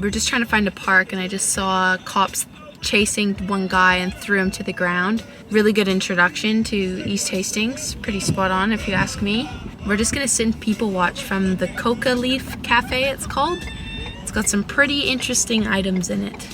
We're just trying to find a park, and I just saw cops chasing one guy and threw him to the ground. Really good introduction to East Hastings. Pretty spot on if you ask me. We're just gonna sit and people watch from the Coca Leaf Cafe, it's called. It's got some pretty interesting items in it.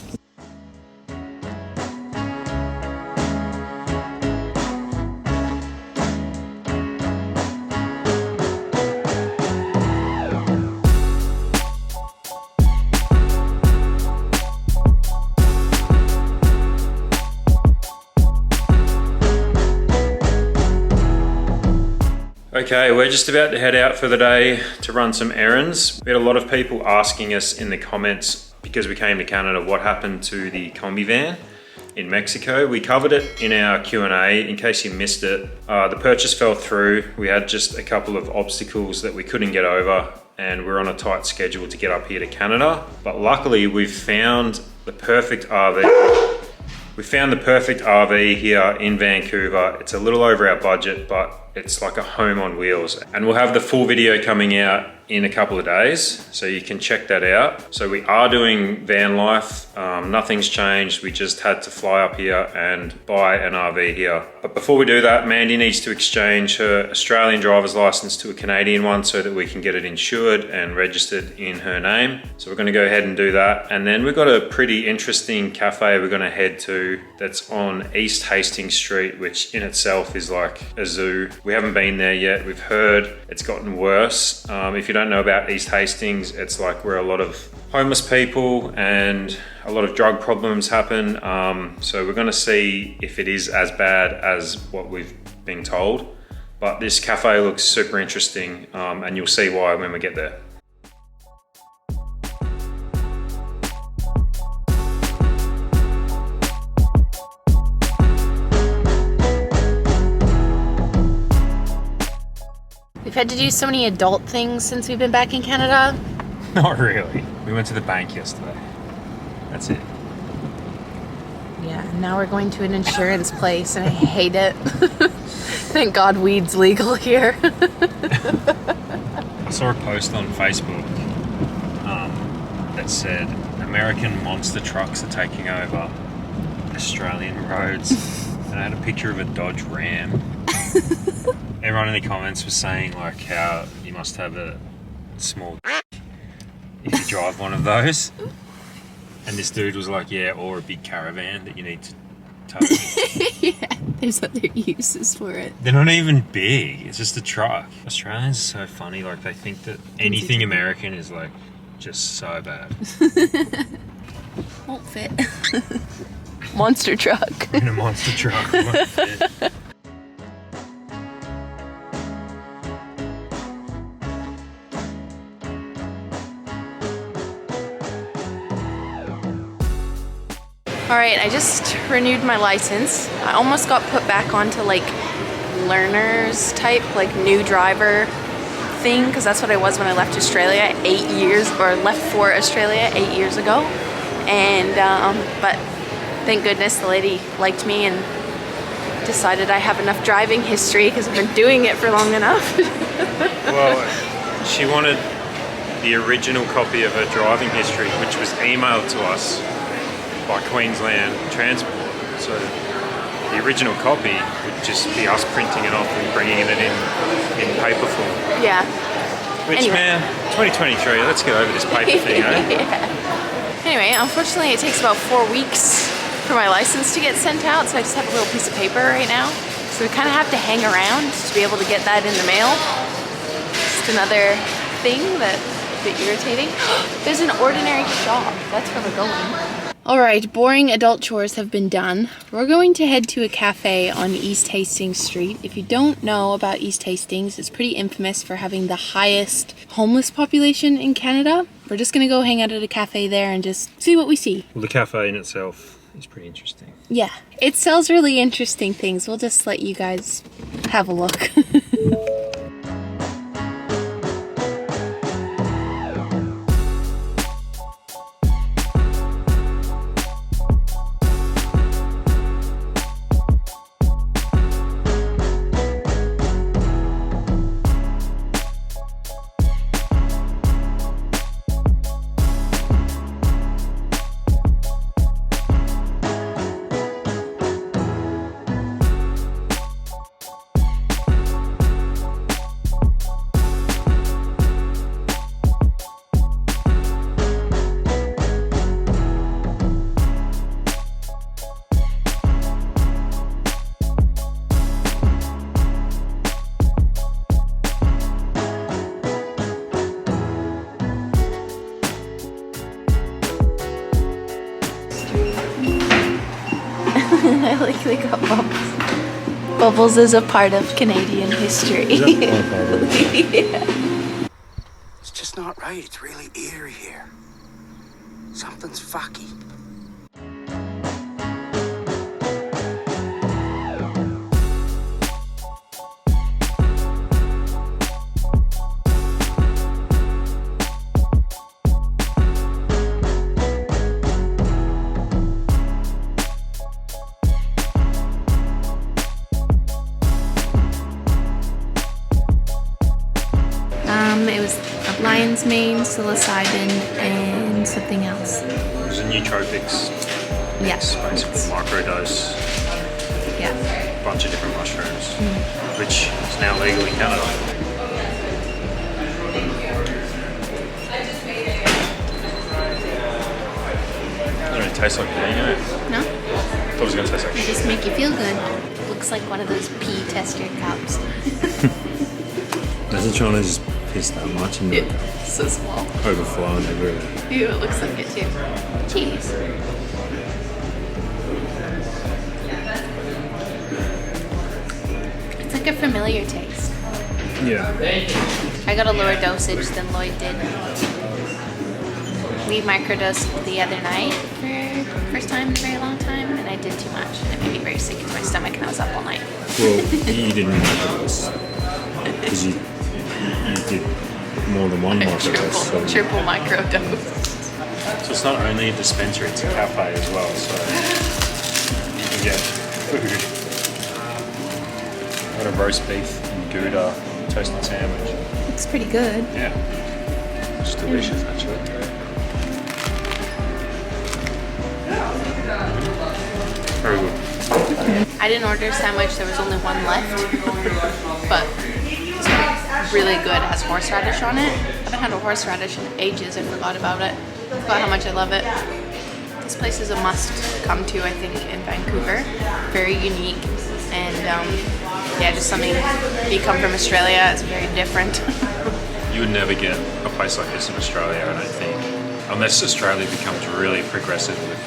Okay, we're just about to head out for the day to run some errands. We had a lot of people asking us in the comments, because we came to Canada, what happened to the combi van in Mexico. We covered it in our Q&A in case you missed it. The purchase fell through. We had just a couple of obstacles that we couldn't get over, and we're on a tight schedule to get up here to Canada. But luckily we've found the perfect RV. We found the perfect RV here in Vancouver. It's a little over our budget, but it's like a home on wheels. And we'll have the full video coming out in a couple of days, so you can check that out. So we are doing van life. Nothing's changed. We just had to fly up here and buy an RV here. But before we do that, Mandy needs to exchange her Australian driver's license to a Canadian one so that we can get it insured and registered in her name. So we're gonna go ahead and do that. And then we've got a pretty interesting cafe we're gonna head to that's on East Hastings Street, which in itself is like a zoo. We haven't been there yet. We've heard it's gotten worse. If you don't know about East Hastings, it's like where a lot of homeless people and a lot of drug problems happen. So we're gonna see if it is as bad as what we've been told. But this cafe looks super interesting, and you'll see why when we get there. We've had to do so many adult things since we've been back in Canada. Not really. We went to the bank yesterday. That's it. Yeah, now we're going to an insurance place and I hate it. Thank God weed's legal here. I saw a post on Facebook that said American monster trucks are taking over Australian roads. And I had a picture of a Dodge Ram. Everyone in the comments was saying like how you must have a small if you drive one of those. And this dude was like, yeah, or a big caravan that you need to tow. Yeah, there's other uses for it. They're not even big, it's just a truck. Australians are so funny, like they think that anything American is like just so bad. Won't fit. Monster truck. In a monster truck, it won't fit. Alright, I just renewed my license. I almost got put back onto like learners type, like new driver thing, because that's what I was when I left Australia 8 years, or left for Australia 8 years ago. And, but thank goodness the lady liked me and decided I have enough driving history because I've been doing it for long enough. Well, she wanted the original copy of her driving history, which was emailed to us by Queensland Transport. So the original copy would just be us printing it off and bringing it in paper form. Yeah. Which, anyway. Man, 2023, let's get over this paper thing, eh? Yeah. Anyway, unfortunately it takes about 4 weeks for my license to get sent out, so I just have a little piece of paper right now. So we kind of have to hang around to be able to get that in the mail. Just another thing that's a bit irritating. There's an ordinary shop. That's where we're going. Alright, boring adult chores have been done. We're going to head to a cafe on East Hastings Street. If you don't know about East Hastings, it's pretty infamous for having the highest homeless population in Canada. We're just gonna go hang out at a cafe there and just see what we see. Well, the cafe in itself is pretty interesting. Yeah, it sells really interesting things. We'll just let you guys have a look. like they got bubbles. Bubbles is a part of Canadian history. Yeah. It's just not right. It's really eerie here. Something's fucky. It was a lion's mane, psilocybin, and something else. It was a nootropics. Yeah. It's basically microdose. Yeah. A bunch of different mushrooms, which is now legal in Canada. It don't taste like that, you know? No? I thought it was going to taste like They shit. just make you feel good. Looks like one of those pee tester cups. Doesn't trying to just piss that much into it? So small. Overflowing everywhere. Ew, it looks like it too. Cheese. It's like a familiar taste. Yeah. I got a lower dosage than Lloyd did. We microdosed the other night for the first time in a very long time, and I did too much, and it made me very sick in my stomach, and I was up all night. Well, you didn't microdose. Because you did more than one microdose. Triple microdose. So it's not only a dispensary, it's a cafe as well, so you can get food. Got a roast beef and Gouda toasted sandwich. Looks pretty good. Yeah. It's delicious actually. Very good. I didn't order a sandwich, there was only one left, but it's really good. It has horseradish on it. I haven't had a horseradish in ages, I forgot about it. I forgot how much I love it. This place is a must come to, I think, in Vancouver. Very unique, and yeah, just something, you come from Australia, it's very different. You would never get a place like this in Australia, I don't think. Unless Australia becomes really progressive with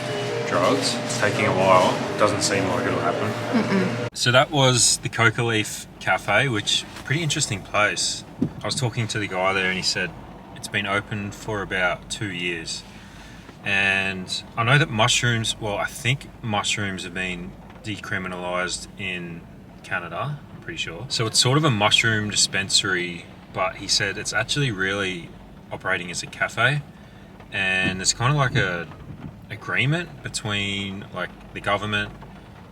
drugs. It's taking a while. Doesn't seem like it'll happen. So that was the Coca Leaf Cafe, which pretty interesting place. I was talking to the guy there and he said it's been open for about 2 years. And I know that mushrooms, well, I think mushrooms have been decriminalised in Canada, I'm pretty sure. So it's sort of a mushroom dispensary, but he said it's actually really operating as a cafe. And it's kind of like a agreement between like the government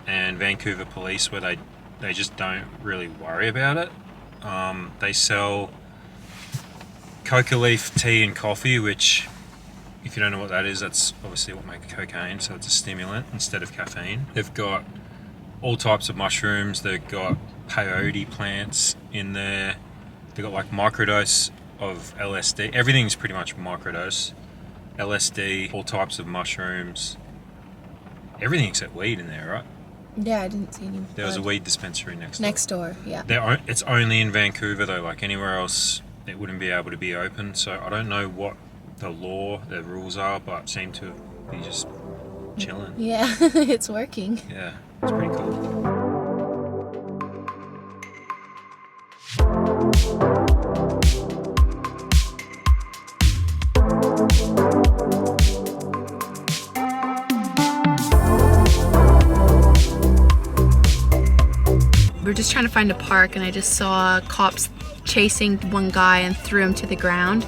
and Vancouver police where they just don't really worry about it. They sell Coca Leaf tea and coffee, which if you don't know what that is, that's obviously what makes cocaine, so it's a stimulant instead of caffeine. They've got all types of mushrooms. They've got peyote plants in there. They've got like microdose of LSD. Everything's pretty much microdose. LSD, all types of mushrooms, everything except weed in there, right? Yeah, I didn't see any. There was a weed dispensary next door. Yeah. It's only in Vancouver though, like anywhere else it wouldn't be able to be open, so I don't know what the rules are, but seem to be just chilling. Yeah, it's working. Yeah, it's pretty cool. We're just trying to find a park, and I just saw cops chasing one guy and threw him to the ground.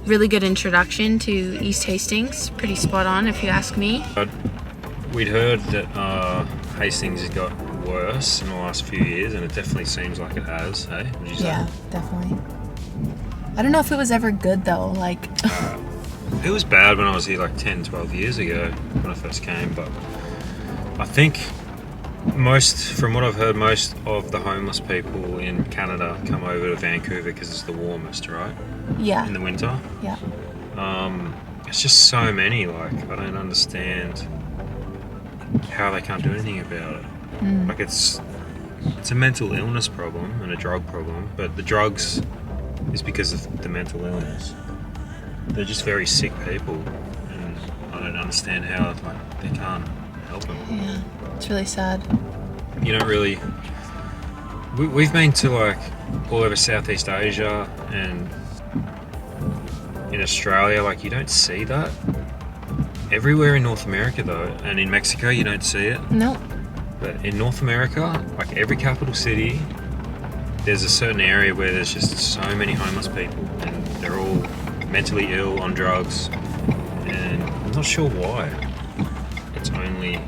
Really good introduction to East Hastings. Pretty spot on, if you ask me. We'd heard that Hastings has got worse in the last few years, and it definitely seems like it has, eh? Would you say? Yeah, definitely. I don't know if it was ever good though, like... It was bad when I was here like 10, 12 years ago when I first came, but I think from what I've heard, most of the homeless people in Canada come over to Vancouver because it's the warmest, right? Yeah. In the winter. Yeah. It's just so many, like, I don't understand how they can't do anything about it. Like, it's a mental illness problem and a drug problem, but the drugs is because of the mental illness. They're just very sick people, and I don't understand how, like, they can't help them. Yeah, it's really sad. You don't really... We've been to like all over Southeast Asia and in Australia, like you don't see that. Everywhere in North America though, and in Mexico you don't see it. No. But in North America, like every capital city, there's a certain area where there's just so many homeless people and they're all mentally ill, on drugs, and I'm not sure why. It's only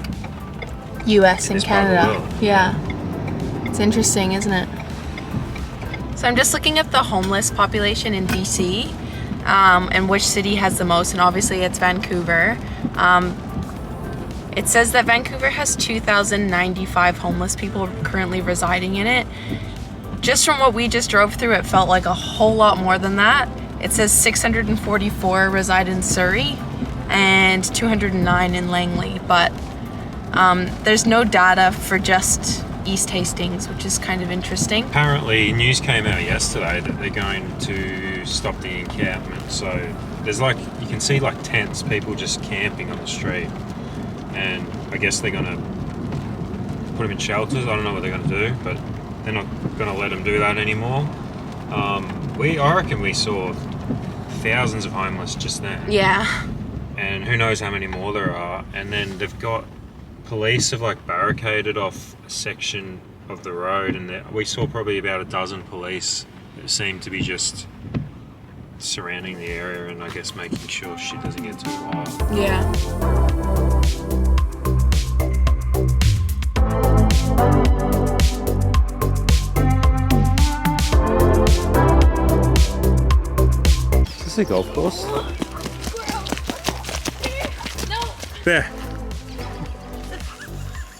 US in and this part of the Canada. world. Yeah. It's interesting, isn't it? So I'm just looking at the homeless population in BC and which city has the most, and obviously it's Vancouver. It says that Vancouver has 2,095 homeless people currently residing in it. Just from what we just drove through, it felt like a whole lot more than that. It says 644 reside in Surrey and 209 in Langley, but there's no data for just East Hastings, which is kind of interesting. Apparently, news came out yesterday that they're going to stop the encampment. So there's like, you can see like tents, people just camping on the street. And I guess they're going to put them in shelters. I don't know what they're going to do, but they're not going to let them do that anymore. I reckon we saw thousands of homeless just then. Yeah. And who knows how many more there are. And then they've got police have like barricaded off a section of the road, and we saw probably about a dozen police that seemed to be just surrounding the area and I guess making sure shit doesn't get too wild. Yeah. Is this a golf course? No. There.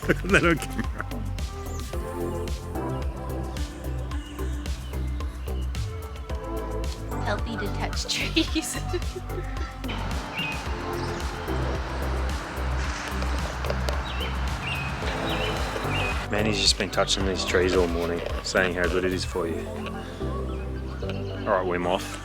Look at that on camera. Healthy to touch trees. Mandy's just been touching these trees all morning, saying how good it is for you. Alright, Wim off.